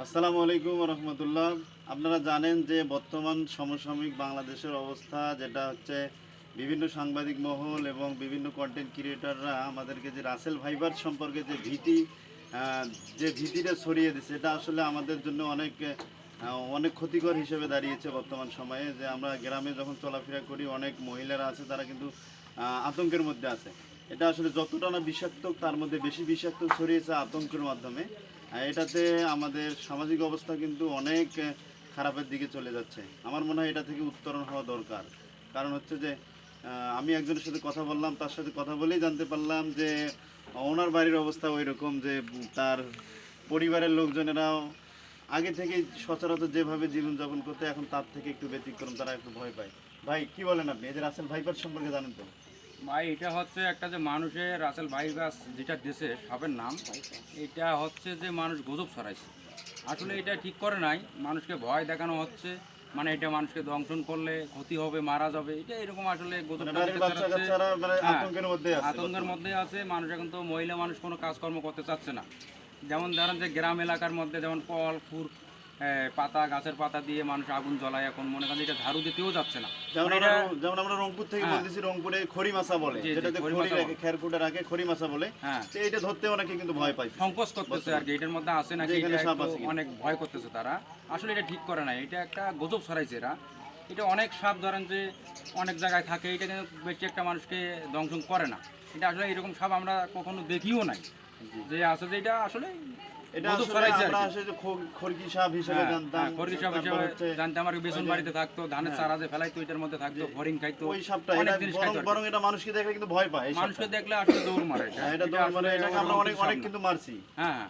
আসসালামু আলাইকুম রহমতুল্লাহ। আপনারা জানেন যে বর্তমান সমসাময়িক বাংলাদেশের অবস্থা যেটা হচ্ছে বিভিন্ন সাংবাদিক মহল এবং বিভিন্ন কন্টেন্ট ক্রিয়েটররা আমাদেরকে যে রাসেল ভাইবার সম্পর্কে যে ভীতি আহ, যে ভীতিটা ছড়িয়ে দিচ্ছে, এটা আসলে আমাদের জন্য অনেক ক্ষতিকর হিসেবে দাঁড়িয়েছে বর্তমান সময়ে। যে আমরা গ্রামে যখন চলাফেরা করি, অনেক মহিলারা আছে তারা কিন্তু আতঙ্কের মধ্যে আছে। এটা আসলে যতটা না বিষাক্ত, তার মধ্যে বেশি বিষাক্ত ছড়িয়েছে আতঙ্কের মাধ্যমে। এটাতে আমাদের সামাজিক অবস্থা কিন্তু অনেক খারাপের দিকে চলে যাচ্ছে। আমার মনে হয় এটা থেকে উত্তরণ হওয়া দরকার। কারণ হচ্ছে যে আমি একজনের সাথে কথা বললাম, তার সাথে কথা বলেই জানতে পারলাম যে ওনার বাড়ির অবস্থা ওই রকম যে তার পরিবারের লোকজনেরাও আগে থেকেই সচরাচর যেভাবে জীবনযাপন করতে, এখন তার থেকে একটু ব্যতিক্রম, তারা একটু ভয় পায়। ভাই কি বলেন আপনি? এই যে রাসেল ভাইপার সম্পর্কে জানেন তো? ভাই এটা হচ্ছে একটা যে মানুষের রাসেল ভাইরাস যেটা দেশে সাপের নাম, এটা হচ্ছে যে মানুষ গুজব ছড়াইছে। আসলে এটা ঠিক করে নাই, মানুষকে ভয় দেখানো হচ্ছে, মানে এটা মানুষকে দংশন করলে ক্ষতি হবে, মারা যাবে, এটা এরকম আসলে মানে গুজবটা বাড়ির যেটা বাচ্চা ছড়াচ্ছে। কাচ্চারা মানে হ্যাঁ, আতঙ্কের মধ্যে আছে আতঙ্কের বর্তমানে। মধ্যে আছে মানুষ। এখন তো মহিলা মানুষ কোনো কাজকর্ম করতে চাচ্ছে না। যেমন ধরেন যে গ্রাম এলাকার মধ্যে যেমন কল খুর পাতা, গাছের পাতা দিয়ে মানুষ আগুন জ্বলায়, এখন মনে করেন এটা ঝাড়ু দিতেও যাচ্ছে না। যেমন মানে আমরা এটা যেমন আমরা রংপুর থেকে হ্যাঁ, বলতেছি, রংপুরে খড়ি মাছা বলে, জি জি, যেটাতে খড়ি খড়ি মাছা রাখে, বলে। খেরকুটে রাখে, খড়ি মাছা বলে। হ্যাঁ, তো এটা ধরতে অনেকে কিন্তু ভয় পাইছে সংকোচ করতেছে আর কি, এটার মধ্যে আছে নাকি, যে এখানে এটা সাপ একটু আছে কিনা। অনেক ভয় করতেছে তারা। আসলে এটা ঠিক করে না, এটা একটা গুজব ছড়াইছে এরা। এটা অনেক সাপ ধরেন যে অনেক জায়গায় থাকে, এটা কিন্তু বেশি একটা মানুষকে দংশন করে না। এটা আসলে এরকম সাপ আমরা কখনো দেখিও নাই, যে আছে যে এটা আসলে এটা গুজব আসলে ছড়াইছে আর আমরা কি। আসলে যে খড়কি সাপ হিসেবে হ্যাঁ জানতাম। হ্যাঁ, খড়গি সাপ তারপর হিসেবে হচ্ছে জানতে আমার বেসন ওই যে বাড়িতে থাকতো, ধানের হ্যাঁ, চারা যে ফেলাইতো এটার মধ্যে থাকতো, হরিণ খাইতো, ওই সাপটা এটা অনেক জিনিস বরং খাইতো আর কি। বরং এটা মানুষকে দেখলে কিন্তু ভয় পায় এই মানুষকে সাপটা। দেখলে আসলে দৌড় মারে এটা। হ্যাঁ, এটা এটা দৌড় মানে আসলে এটাকে আমরা ওরকম অনেক কিছু সাপ অনেক না। কিন্তু মারছি। হ্যাঁ হ্যাঁ,